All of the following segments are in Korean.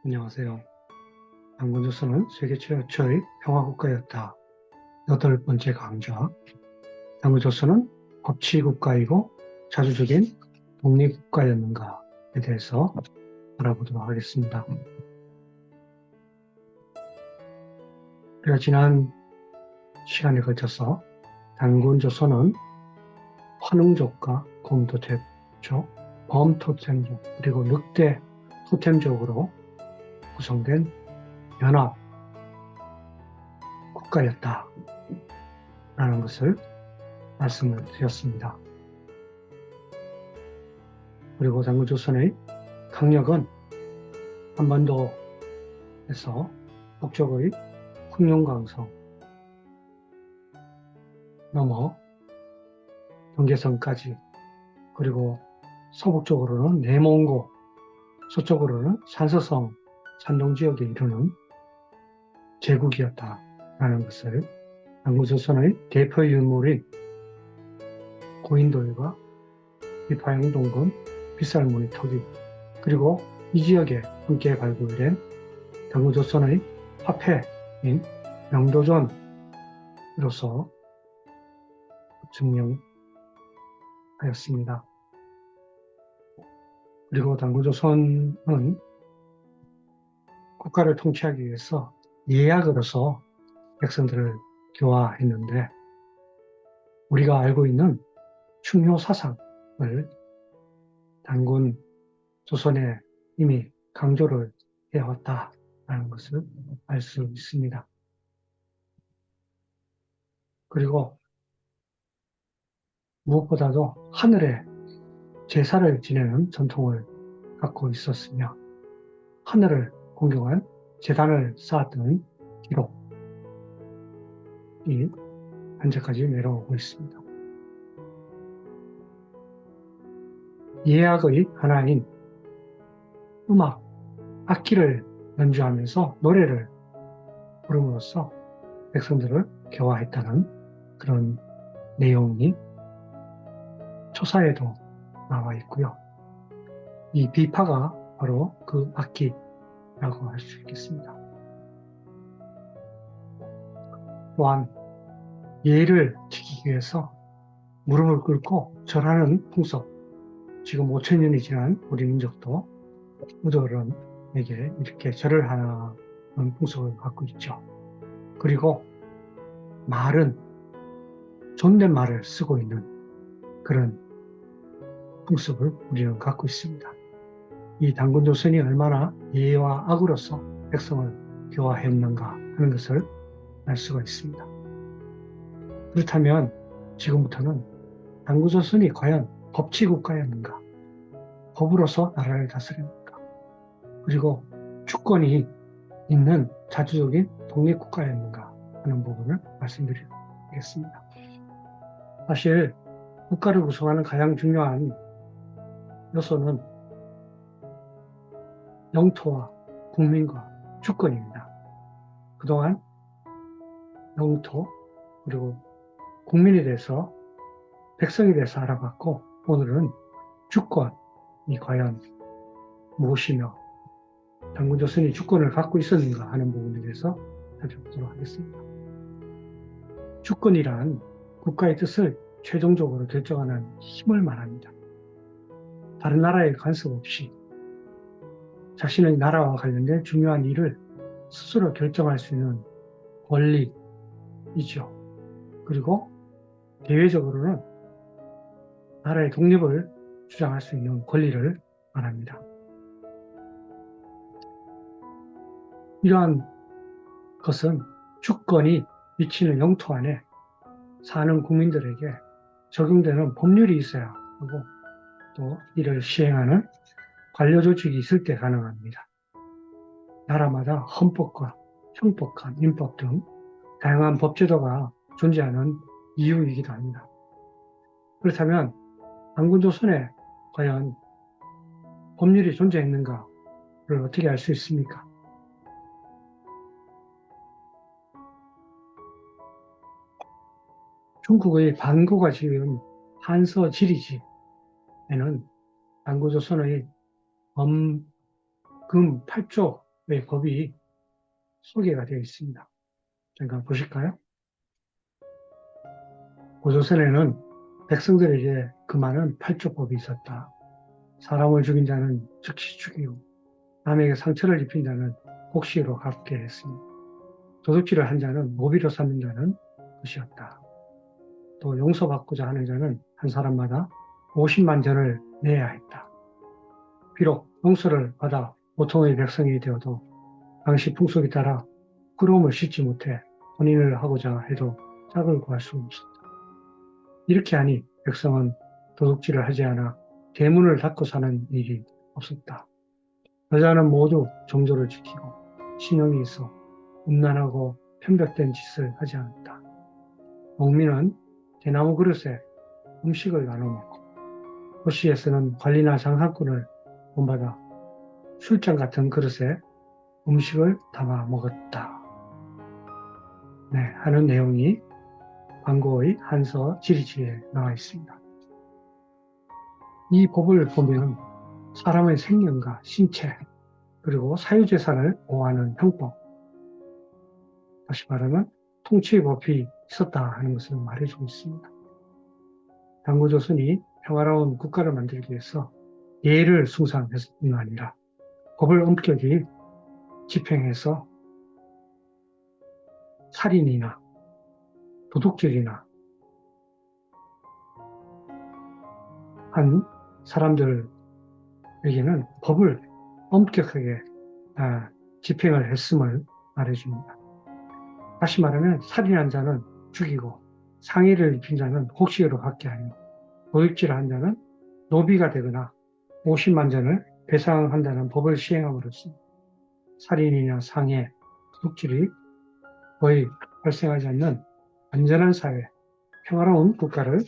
안녕하세요. 당군조선은 세계 최초의 평화국가였다. 여덟 번째 강좌. 당군조선은 법치국가이고 자주적인 독립국가였는가에 대해서 알아보도록 하겠습니다. 우리가 지난 시간에 걸쳐서 당군조선은 환웅족과 곰토템족, 범토템족, 그리고 늑대 토템족으로 구성된 연합 국가였다라는 것을 말씀을 드렸습니다. 그리고 당군조선의 강력은 한반도에서 북쪽의 흑룡강성 넘어 경계선까지, 그리고 서북쪽으로는 내몽고, 서쪽으로는 산서성 산동지역에 이르는 제국이었다라는 것을 당군조선의 대표 유물인 고인돌과 비파양동금, 빗살무늬 토기, 그리고 이 지역에 함께 발굴된 당군조선의 화폐인 명도전으로서 증명하였습니다. 그리고 당군조선은 국가를 통치하기 위해서 예약으로서 백성들을 교화했는데, 우리가 알고 있는 충효사상을 당군조선에 이미 강조를 해왔다라는 것을 알 수 있습니다. 그리고 무엇보다도 하늘에 제사를 지내는 전통을 갖고 있었으며, 하늘을 공경한 제단을 쌓았던 기록이 현재까지 내려오고 있습니다. 예약의 하나인 음악, 악기를 연주하면서 노래를 부름으로써 백성들을 교화했다는 그런 내용이 초사에도 나와 있고요. 이 비파가 바로 그 악기라고 할 수 있겠습니다. 또한 예를 지키기 위해서 무릎을 꿇고 절하는 풍습, 지금 5,000년이 지난 우리 민족도 우도른에게 이렇게 절을 하는 풍습을 갖고 있죠. 그리고 말은 존댓말을 쓰고 있는 그런 풍습을 우리는 갖고 있습니다. 이 당군조선이 얼마나 예와 악으로서 백성을 교화했는가 하는 것을 알 수가 있습니다. 그렇다면 지금부터는 당군조선이 과연 법치국가였는가, 법으로서 나라를 다스렸는가, 그리고 주권이 있는 자주적인 독립국가였는가 하는 부분을 말씀드리겠습니다. 사실 국가를 구성하는 가장 중요한 요소는 영토와 국민과 주권입니다. 그동안 영토 그리고 국민에 대해서, 백성에 대해서 알아봤고, 오늘은 주권이 과연 무엇이며 당군조선이 주권을 갖고 있었는가 하는 부분에 대해서 살펴보도록 하겠습니다. 주권이란 국가의 뜻을 최종적으로 결정하는 힘을 말합니다. 다른 나라에 간섭 없이 자신의 나라와 관련된 중요한 일을 스스로 결정할 수 있는 권리이죠. 그리고 대외적으로는 나라의 독립을 주장할 수 있는 권리를 말합니다. 이러한 것은 주권이 미치는 영토 안에 사는 국민들에게 적용되는 법률이 있어야 하고, 또 이를 시행하는 관료조직이 있을 때 가능합니다. 나라마다 헌법과 형법과 민법 등 다양한 법제도가 존재하는 이유이기도 합니다. 그렇다면 당군조선에 과연 법률이 존재했는가를 어떻게 알 수 있습니까? 중국의 반고가 지은 한서 지리지에는 당군조선의 금 8조 법이 소개가 되어 있습니다. 잠깐 보실까요? 고조선에는 백성들에게 그 많은 팔조법이 있었다. 사람을 죽인 자는 즉시 죽이고 남에게 상처를 입힌 자는 곡식으로 갚게 했으니 도둑질을 한 자는 노비로 삼는다는 것이었다. 또 용서받고자 하는 자는 한 사람마다 50만 전을 내야 했다. 비록 용서를 받아 보통의 백성이 되어도 당시 풍속에 따라 부러움을 씻지 못해 혼인을 하고자 해도 짝을 구할 수 없었다. 이렇게 하니 백성은 도둑질을 하지 않아 대문을 닫고 사는 일이 없었다. 여자는 모두 정조를 지키고 신용이 있어 음란하고 편벽된 짓을 하지 않았다. 농민은 대나무 그릇에 음식을 나눠 먹고 도시에서는 관리나 장사꾼을 본받아 술잔 같은 그릇에 음식을 담아 먹었다. 네, 하는 내용이 광고의 한서 지리지에 나와 있습니다. 이 법을 보면 사람의 생명과 신체 그리고 사유재산을 보호하는 형법, 다시 말하면 통치의 법이 있었다 하는 것을 말해주고 있습니다. 당구조선이 평화로운 국가를 만들기 위해서 예를 숭상했을 뿐만 아니라 법을 엄격히 집행해서 살인이나 도둑질이나 한 사람들에게는 법을 엄격하게 집행을 했음을 말해줍니다. 다시 말하면 살인한 자는 죽이고 상해를 입힌 자는 곡식으로 받게 하며 도둑질한 자는 노비가 되거나 50만 전을 배상한다는 법을 시행함으로써 살인이나 상해, 도둑질이 거의 발생하지 않는 안전한 사회, 평화로운 국가를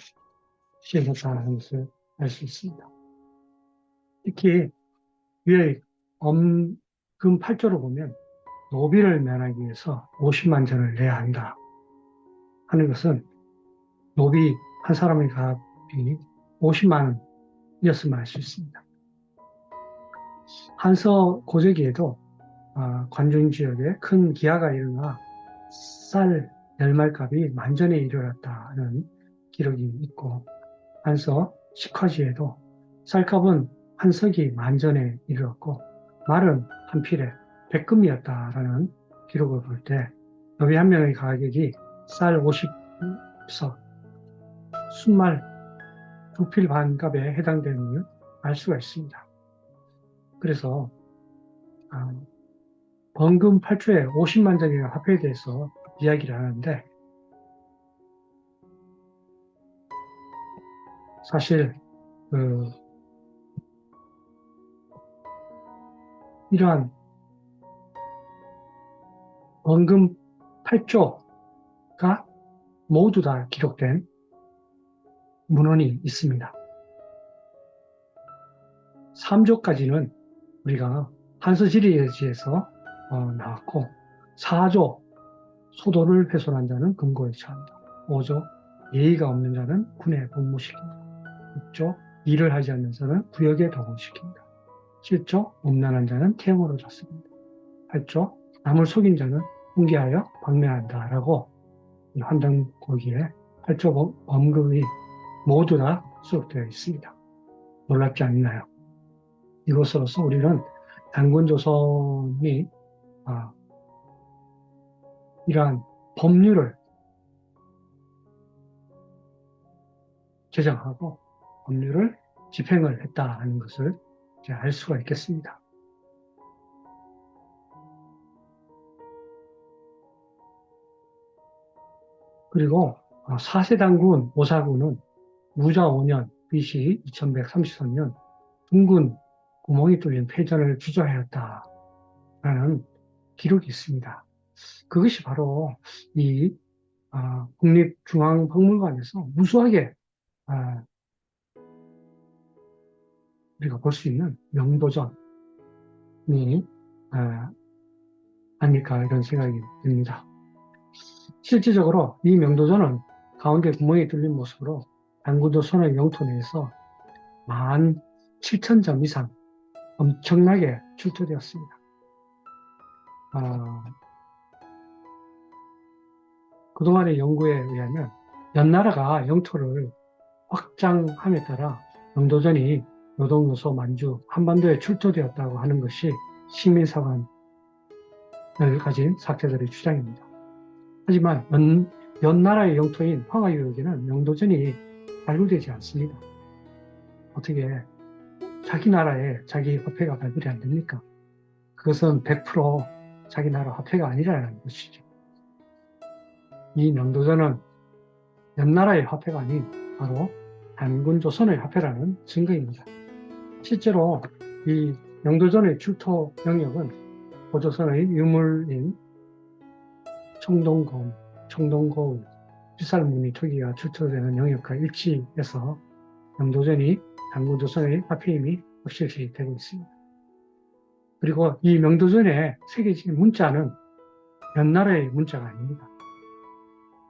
시행했다는 것을 알 수 있습니다. 특히 위의 엄금 8조를 보면 노비를 면하기 위해서 50만 전을 내야 한다 하는 것은 노비 한 사람의 값이 50만 원이었음을 알 수 있습니다. 한서 고재기에도 관중 지역에 큰 기아가 일어나 쌀 열말값이 만전에 이르렀다는 기록이 있고 한서 식화지에도 쌀값은 한 석이 만전에 이르렀고 말은 한 필에 100금이었다라는 기록을 볼 때 노비 한 명의 가격이 쌀 50석, 순말 2필 반 값에 해당되는 걸 알 수가 있습니다. 그래서 번금 8조에 50만 전이라는 화폐에 대해서 이야기를 하는데 사실 이러한 번금 8조가 모두 다 기록된 문헌이 있습니다. 3조까지는 우리가 한서지리에서 나왔고 4조 소도를 훼손한 자는 금고에 처한다. 5조 예의가 없는 자는 군에 복무시킨다. 6조 일을 하지 않는 자는 구역에 도공시킨다. 7조 음란한 자는 태형으로 잡습니다. 8조 남을 속인 자는 훈계하여 방면한다 라고 이 환단고기에 8조 범금이 모두 다 수록되어 있습니다. 놀랍지 않나요? 이것으로서 우리는 단군조선이 이러한 법률을 제정하고 법률을 집행을 했다는 것을 이제 알 수가 있겠습니다. 그리고 4세 단군 오사군은 무자 5년 BC 2133년 둥근 구멍이 뚫린 패전을 주저하였다라는 기록이 있습니다. 그것이 바로 이 국립중앙박물관에서 무수하게 우리가 볼 수 있는 명도전이 아닐까 이런 생각이 듭니다. 실질적으로 이 명도전은 가운데 구멍이 뚫린 모습으로 단군조선의 영토 내에서 17,000점 이상 엄청나게 출토되었습니다. 아, 그동안의 연구에 의하면 연나라가 영토를 확장함에 따라 영도전이 노동요소 만주 한반도에 출토되었다고 하는 것이 식민사관을 가진 학자들의 주장입니다. 하지만 연나라의 영토인 황하유역에는 영도전이 발굴되지 않습니다. 어떻게 자기 나라에 자기 화폐가 발굴이 안 됩니까? 그것은 100% 자기 나라 화폐가 아니라는 것이죠. 이 영도전은 연나라의 화폐가 아닌 바로 단군조선의 화폐라는 증거입니다. 실제로 이 영도전의 출토 영역은 고조선의 유물인 청동검, 청동거울, 비살무늬 토기가 출토되는 영역과 일치해서 영도전이 단군조선의 화폐임이 확실시 되고 있습니다. 그리고 이 명도전에 새겨진 문자는 연나라의 문자가 아닙니다.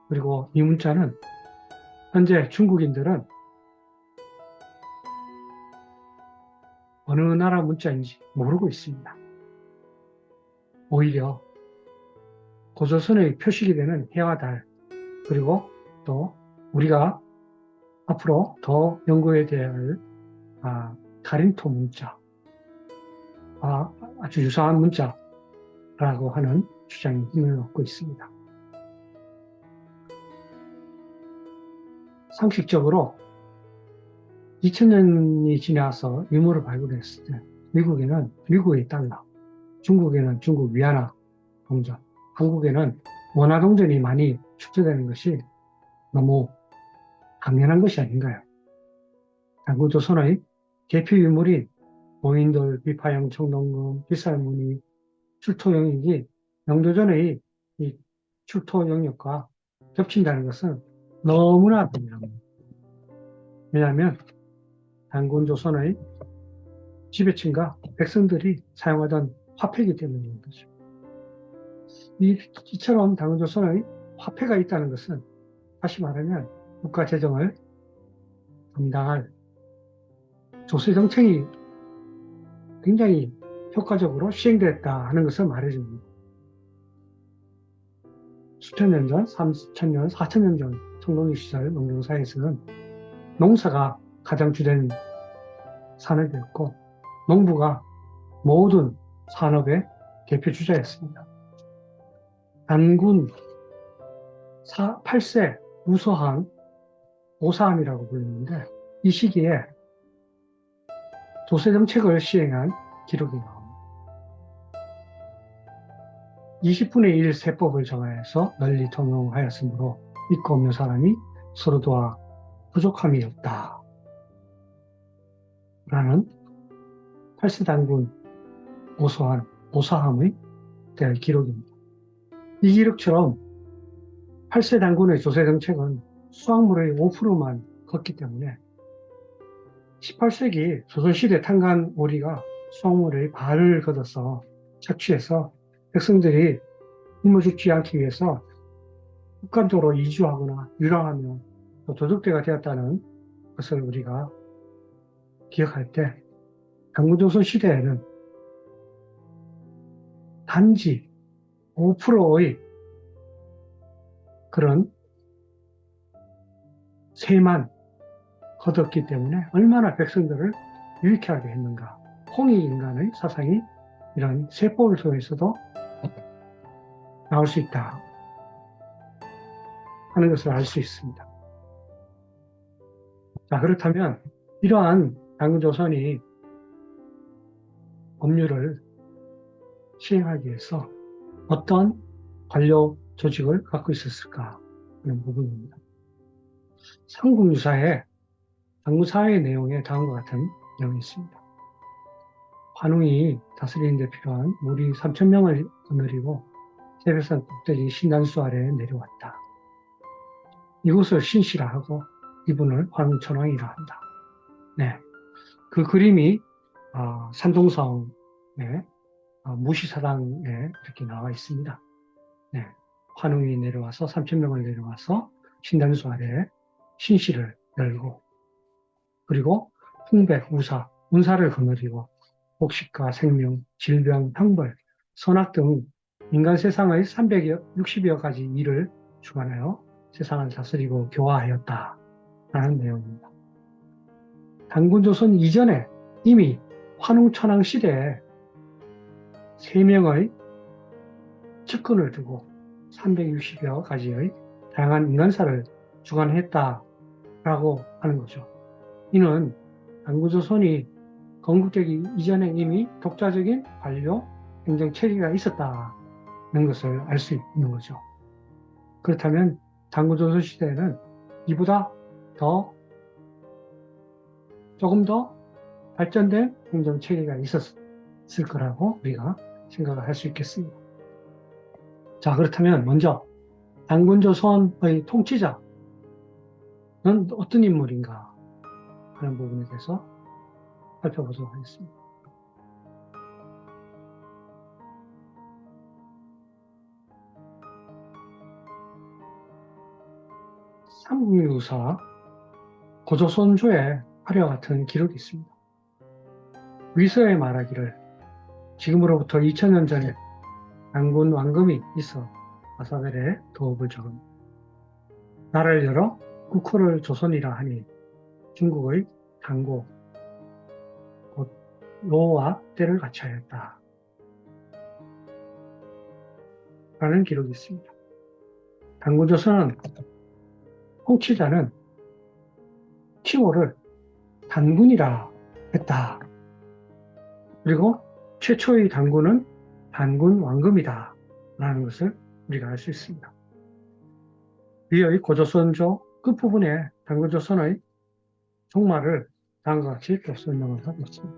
그리고 이 문자는 현재 중국인들은 어느 나라 문자인지 모르고 있습니다. 오히려 고조선의 표식이 되는 해와 달, 그리고 또 우리가 앞으로 더 연구해야 될 가림토 문자, 아주 유사한 문자라고 하는 주장이 힘을 얻고 있습니다. 상식적으로 2000년이 지나서 유물을 발굴했을 때 미국에는 미국의 달러, 중국에는 중국 위안화 동전, 한국에는 원화 동전이 많이 출토되는 것이 너무 당연한 것이 아닌가요? 단구조선의 대표 유물인 모인돌, 비파형, 청동금, 빗살무늬 출토 영역이 영도전의 이 출토 영역과 겹친다는 것은 너무나 당연합니다. 왜냐하면 단군조선의 지배층과 백성들이 사용하던 화폐이기 때문인 거죠. 이처럼 단군조선의 화폐가 있다는 것은 다시 말하면 국가 재정을 담당할 조세 정책이 굉장히 효과적으로 시행됐다 하는 것을 말해줍니다. 수천 년 전, 3,000년, 4,000년 전 청동기 시절 농경사에서는 농사가 가장 주된 산업이었고 농부가 모든 산업의 대표 주자였습니다. 단군 8세 우서함, 오사함이라고 불리는데 이 시기에 조세 정책을 시행한 기록이 나옵니다. 20분의 1 세법을 정하여서 널리 통용하였으므로 믿고 없는 사람이 서로 도와 부족함이 없다. 라는 8세 단군 오사함의 대한 기록입니다. 이 기록처럼 8세 단군의 조세 정책은 수확물의 5%만 걷기 때문에 18세기 조선시대 탄간 오리가 수확물의 반을 걷어서 착취해서 백성들이 굶어 죽지 않기 위해서 북한쪽으로 이주하거나 유랑하며 또 도적대가 되었다는 것을 우리가 기억할 때 단군조선 시대에는 단지 5%의 그런 세만 거뒀기 때문에 얼마나 백성들을 유익하게 했는가. 홍익인간의 사상이 이런 세법을 통해서도 나올 수 있다 하는 것을 알 수 있습니다. 자, 그렇다면 이러한 단군조선이 법률을 시행하기 위해서 어떤 관료 조직을 갖고 있었을까 하는 부분입니다. 삼국유사에 당무사의 내용에 다음과 같은 내용이 있습니다. 환웅이 다스리는 데 필요한 무리 3,000명을 거느리고 세배산 꼭대기 신단수 아래에 내려왔다. 이곳을 신시라 하고 이분을 환웅천왕이라 한다. 네, 그 그림이 산동성의 무시사당에 이렇게 나와 있습니다. 네, 환웅이 내려와서 3,000명을 내려와서 신단수 아래에 신시를 열고 그리고 풍백, 우사, 운사를 거느리고 복식과 생명, 질병, 형벌, 선악 등 인간 세상의 360여 가지 일을 주관하여 세상을 다스리고 교화하였다라는 내용입니다. 단군조선 이전에 이미 환웅천황 시대에 3명의 측근을 두고 360여 가지의 다양한 인간사를 주관했다라고 하는 거죠. 이는 단군조선이 건국되기 이전에 이미 독자적인 관료 행정 체계가 있었다는 것을 알 수 있는 거죠. 그렇다면 단군조선 시대에는 이보다 조금 더 발전된 행정 체계가 있었을 거라고 우리가 생각을 할 수 있겠습니다. 자, 그렇다면 먼저 단군조선의 통치자는 어떤 인물인가 하는 부분에 대해서 살펴보도록 하겠습니다. 삼국유사 고조선조에 하려 같은 기록이 있습니다. 위서에 말하기를 지금으로부터 2000년 전에 단군 왕금이 있어 아사벨의 도읍을 적은 나라를 열어 국호를 조선이라 하니 중국의 당고 곧 로와 때를 같이하였다 라는 기록이 있습니다. 단군조선은 통치자는 칭호를 단군이라 했다. 그리고 최초의 단군은 단군 왕금이다 라는 것을 우리가 알 수 있습니다. 위의 고조선조 끝부분에 단군조선의 종말을 다음과 같이 또 설명을 하고 있습니다.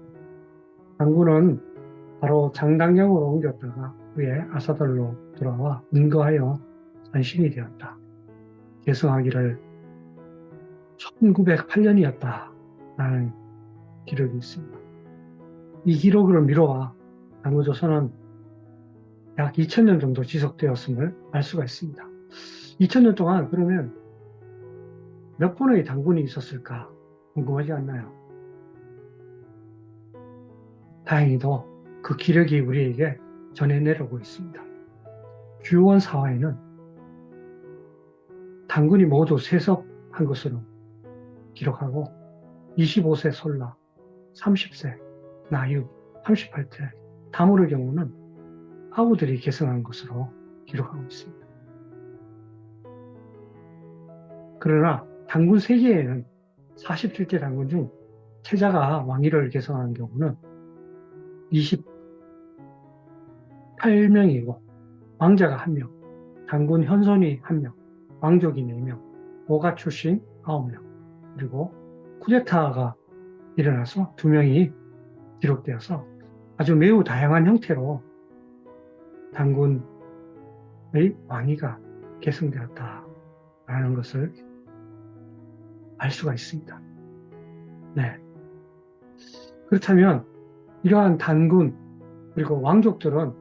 단군은 바로 장당령으로 옮겼다가 후에 아사달로 돌아와 은거하여 산신이 되었다. 계승하기를 1908년이었다 라는 기록이 있습니다. 이 기록을 미뤄와 단군조선은 약 2000년 정도 지속되었음을 알 수가 있습니다. 2000년 동안 그러면 몇 번의 단군이 있었을까 궁금하지 않나요? 다행히도 그 기록이 우리에게 전해 내려오고 있습니다. 규원 사화에는 단군이 모두 세섭한 것으로 기록하고 25세 솔라, 30세 나유, 38세 다물의 경우는 아우들이 계승한 것으로 기록하고 있습니다. 그러나 단군 세계에는 47대 단군 중 태자가 왕위를 계승한 경우는 28명이고 왕자가 1명, 단군 현손이 1명, 왕족이 4명, 오가 출신 9명, 그리고 쿠데타가 일어나서 2명이 기록되어서 아주 매우 다양한 형태로 단군의 왕위가 계승되었다라는 것을 알 수가 있습니다. 네. 그렇다면 이러한 단군 그리고 왕족들은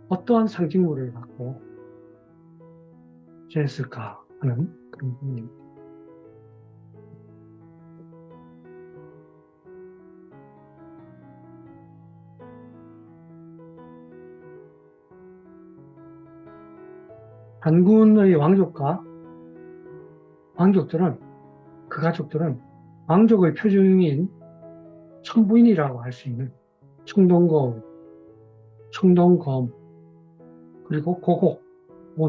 어떠한 상징물을 갖고 지냈을까 하는 그런 부분입니다. 단군의 왕족들은 그 가족들은 왕족의 표징인 천부인이라고 할 수 있는 청동거울, 청동검, 그리고 고곡,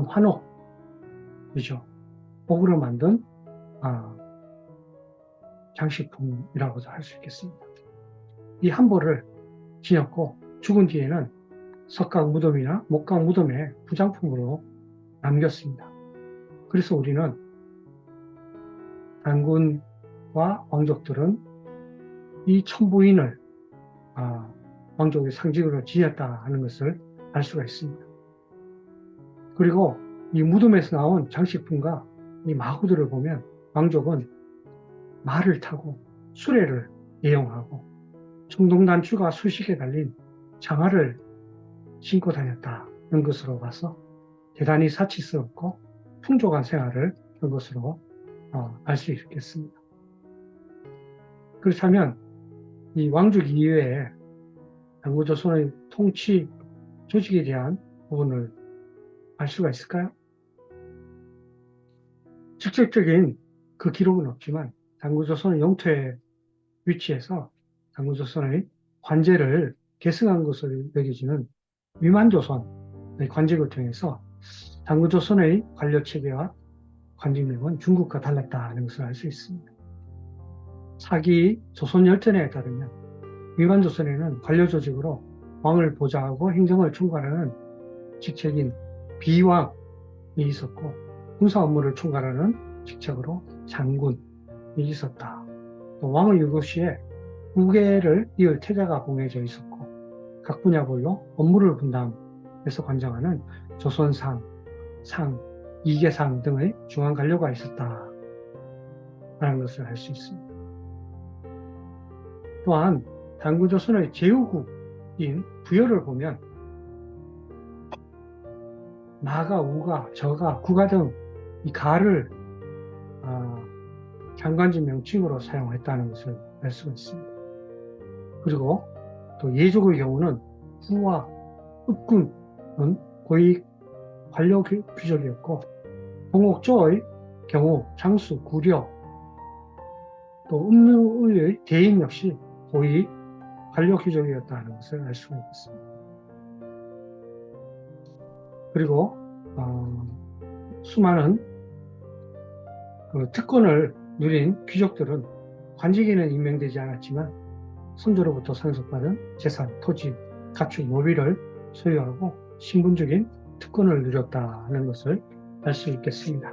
환옥이죠. 고구로 만든 장식품이라고도 할 수 있겠습니다. 이 한벌을 지녔고 죽은 뒤에는 석각 무덤이나 목각 무덤에 부장품으로 남겼습니다. 그래서 우리는 단군과 왕족들은 이 천부인을 왕족의 상징으로 지녔다 하는 것을 알 수가 있습니다. 그리고 이 무덤에서 나온 장식품과 이 마구들을 보면 왕족은 말을 타고 수레를 이용하고 청동단추가 수식에 달린 장화를 신고 다녔다는 것으로 봐서 대단히 사치스럽고 풍족한 생활을 한 것으로 알 수 있겠습니다. 그렇다면 이 왕족 이외에 단군조선의 통치 조직에 대한 부분을 알 수가 있을까요? 직접적인 그 기록은 없지만 당구조선의 영토에 위치해서 당구조선의 관제를 계승한 것으로 여겨지는 위만조선의 관제를 통해서 당구조선의 관료체계와 관직력은 중국과 달랐다는 것을 알 수 있습니다. 사기 조선열전에 따르면 위만조선에는 관료조직으로 왕을 보좌하고 행정을 총괄하는 직책인 비왕이 있었고 군사 업무를 총괄하는 직책으로 장군이 있었다. 또 왕의 유고 시에 후계를 이을 태자가 봉해져 있었고 각 분야별로 업무를 분담해서 관장하는 조선상, 상, 이계상 등의 중앙 관료가 있었다라는 것을 알 수 있습니다. 또한 당구조선의 제후국인 부여를 보면 마가, 우가, 저가, 구가 등 이 가를 장관직 명칭으로 사용했다는 것을 알 수가 있습니다. 그리고 또 예족의 경우는 후와 읍군은 고위 관료 귀족이었고 동옥조의 경우 장수, 구려, 또 음루의 대인 역시 고위 관료 귀족이었다는 것을 알 수가 있습니다. 그리고 수많은 그 특권을 누린 귀족들은 관직에는 임명되지 않았지만 선조로부터 상속받은 재산, 토지, 가축, 모비를 소유하고 신분적인 특권을 누렸다는 것을 알 수 있겠습니다.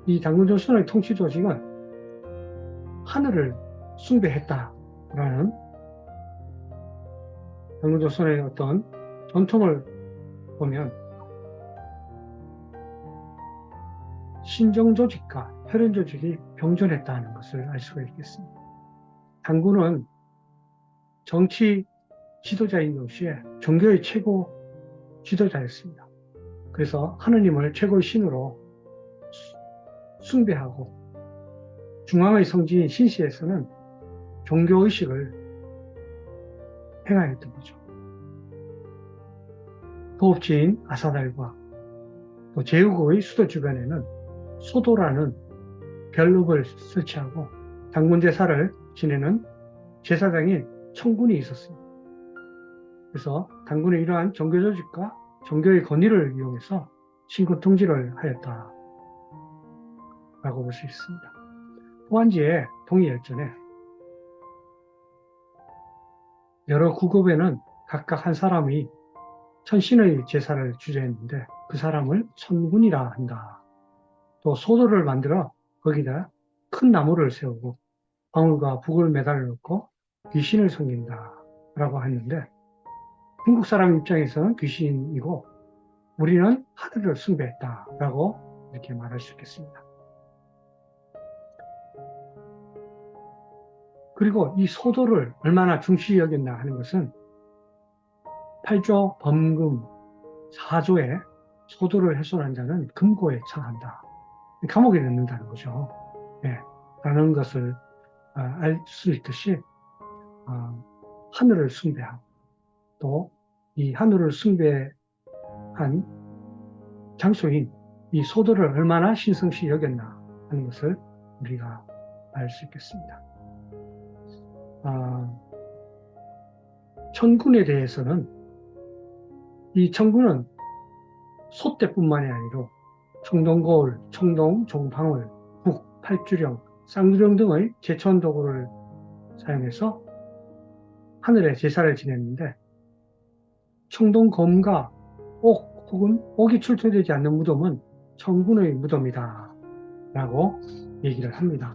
이 당군조선의 통치 조직은 하늘을 숭배했다라는 당군조선의 어떤 전통을 보면 신정조직과 혈연조직이 병존했다는 것을 알 수가 있겠습니다. 당군은 정치 지도자인 동시에 종교의 최고 지도자였습니다. 그래서 하느님을 최고의 신으로 숭배하고 중앙의 성지인 신시에서는 종교의식을 행하였던 거죠. 도읍지인 아사달과 또 제후국의 수도 주변에는 소도라는 별읍을 설치하고 당군제사를 지내는 제사장인 청군이 있었습니다. 그래서 당군의 이러한 종교조직과 종교의 권위를 이용해서 신군 통치를 하였다라고 볼 수 있습니다. 호안지의 동의열전에 여러 구급에는 각각 한 사람이 천신의 제사를 주재했는데 그 사람을 천군이라 한다. 또 소도를 만들어 거기다 큰 나무를 세우고 방울과 북을 매달려 놓고 귀신을 섬긴다 라고 했는데 중국 사람 입장에서는 귀신이고 우리는 하늘을 숭배했다 라고 이렇게 말할 수 있겠습니다. 그리고 이 소도를 얼마나 중시 여겼나 하는 것은 8조 범금 4조에 소도를 훼손한 자는 금고에 처한다. 감옥에 넣는다는 거죠. 네, 라는 것을 알 수 있듯이 하늘을 숭배하고 또 이 하늘을 숭배한 장소인 이 소도를 얼마나 신성시 여겼나 하는 것을 우리가 알 수 있겠습니다. 천군에 대해서는 이 천군은 소떼뿐만이 아니라 청동거울, 청동, 종방울, 북, 팔주령, 쌍두령 등의 제천 도구를 사용해서 하늘에 제사를 지냈는데 청동검과 옥 혹은 옥이 출토되지 않는 무덤은 천군의 무덤이다 라고 얘기를 합니다.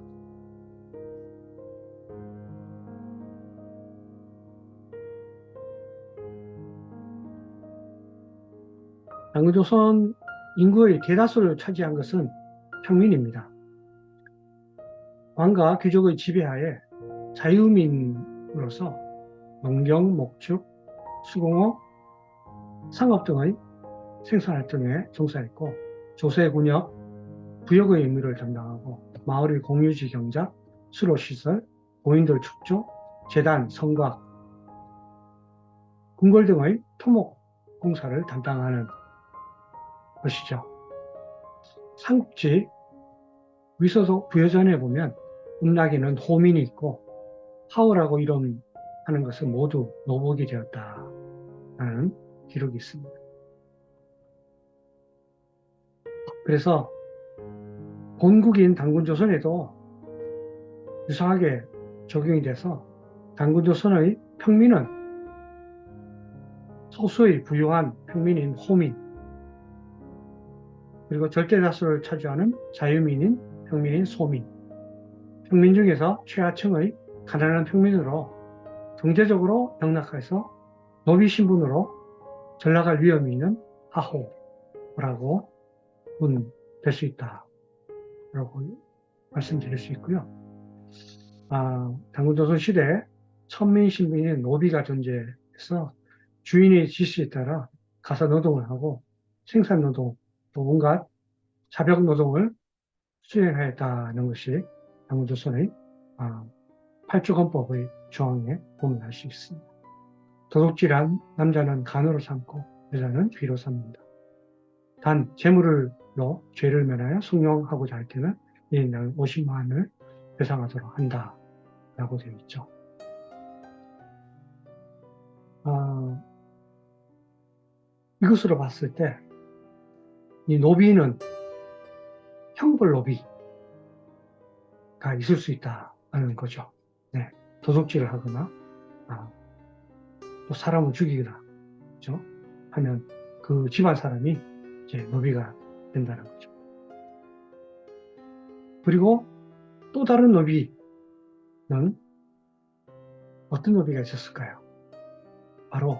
당군조선 인구의 대다수를 차지한 것은 평민입니다. 왕과 귀족의 지배하에 자유민으로서 농경, 목축, 수공업, 상업 등의 생산활동에 종사했고 조세, 군역, 부역의 임무를 담당하고 마을의 공유지 경작, 수로시설, 고인돌 축조, 재단, 성곽, 궁궐 등의 토목 공사를 담당하는 것이죠. 삼국지 위서도 부여전에 보면 음락에는 호민이 있고 하오라고 이름하는 것은 모두 노복이 되었다라는 기록이 있습니다. 그래서 본국인 단군조선에도 유사하게 적용이 돼서 단군조선의 평민은 소수의 부유한 평민인 호민, 그리고 절대다수를 차지하는 자유민인 평민인 소민, 평민 중에서 최하층의 가난한 평민으로 경제적으로 영락해서 노비 신분으로 전락할 위험이 있는 하호라고 될 수 있다라고 말씀드릴 수 있고요. 단군조선 시대에 천민 신분인 노비가 존재해서 주인의 지시에 따라 가사 노동을 하고 생산 노동, 또 온갖 자벽 노동을 수행하였다는 것이 단군조선의 팔주건법의 조항에 보면 알 수 있습니다. 도둑질한 남자는 간으로 삼고 여자는 귀로 삼는다. 단 재물로 죄를 면하여 숭용하고자 할 때는 1인당 50만 원을 배상하도록 한다라고 되어 있죠. 이것으로 봤을 때 이 노비는 형벌 노비가 있을 수 있다는 거죠. 네, 도둑질을 하거나 또 사람을 죽이거나 그렇죠? 하면 그 집안 사람이 이제 노비가 된다는 거죠. 그리고 또 다른 노비는 어떤 노비가 있었을까요? 바로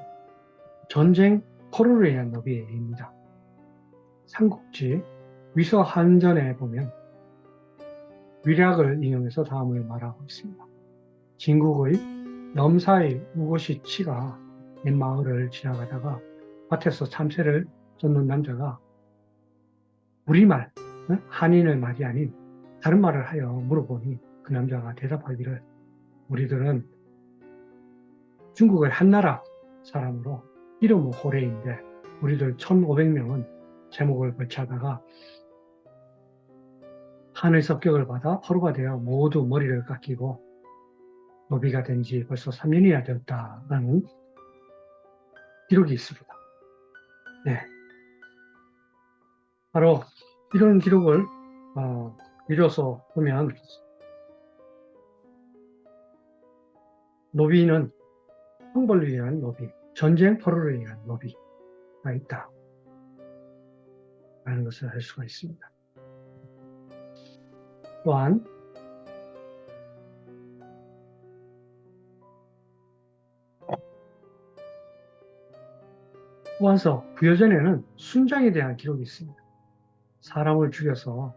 전쟁 포로로 인한 노비입니다. 삼국지 위서한전에 보면 위략을 인용해서 다음을 말하고 있습니다. 진국의 넘사의 우고시 치가 옛 마을을 지나가다가 밭에서 참새를 쫓는 남자가 우리말, 한인의 말이 아닌 다른 말을 하여 물어보니 그 남자가 대답하기를 우리들은 중국의 한나라 사람으로 이름은 호래인데 우리들 1500명은 제목을 걸치다가 한의 습격을 받아 포로가 되어 모두 머리를 깎이고 노비가 된 지 벌써 3년이나 되었다라는 기록이 있습니다. 네. 바로 이런 기록을 미뤄서 보면 노비는 형벌을 위한 노비, 전쟁 포로를 위한 노비가 있다 라는 것을 알 수가 있습니다. 또한 호환서 부여전에는 순장에 대한 기록이 있습니다. 사람을 죽여서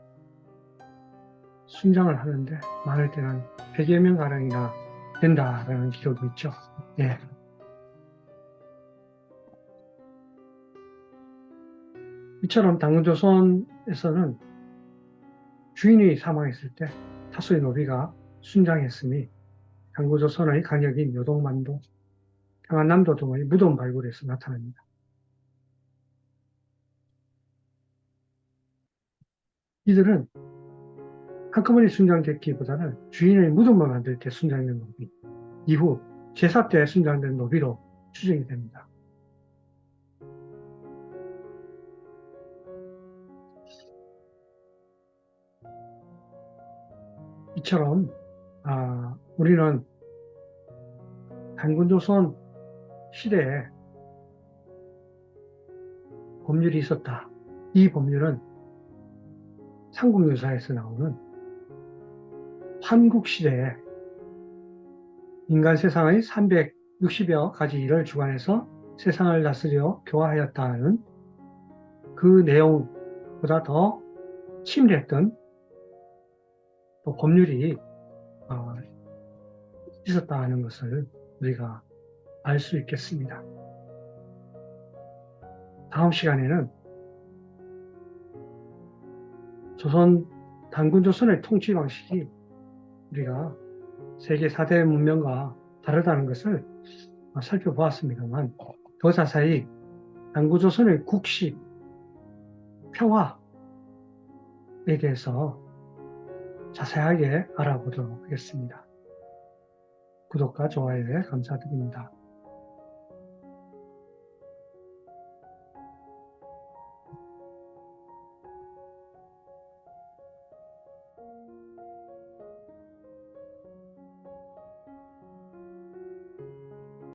순장을 하는데 많을 때는 100여 명 가량이나 된다라는 기록이 있죠. 예. 이처럼 단군조선에서는 주인이 사망했을 때 다수의 노비가 순장했으니 단군조선의 강역인 요동만도, 평안남도 등의 무덤 발굴에서 나타납니다. 이들은 한꺼번에 순장됐기보다는 주인의 무덤을 만들 때 순장된 노비, 이후 제사 때 순장된 노비로 추정이 됩니다. 이처럼 우리는 단군조선 시대에 법률이 있었다. 이 법률은 삼국유사에서 나오는 환국시대에 인간 세상의 360여 가지 일을 주관해서 세상을 다스려 교화하였다는 그 내용보다 더 치밀했던 또 법률이 있었다는 것을 우리가 알 수 있겠습니다. 다음 시간에는 단군조선의 통치 방식이 우리가 세계 4대 문명과 다르다는 것을 살펴보았습니다만 더 자세히 남구조선의 국시, 평화에 대해서 자세하게 알아보도록 하겠습니다. 구독과 좋아요에 감사드립니다.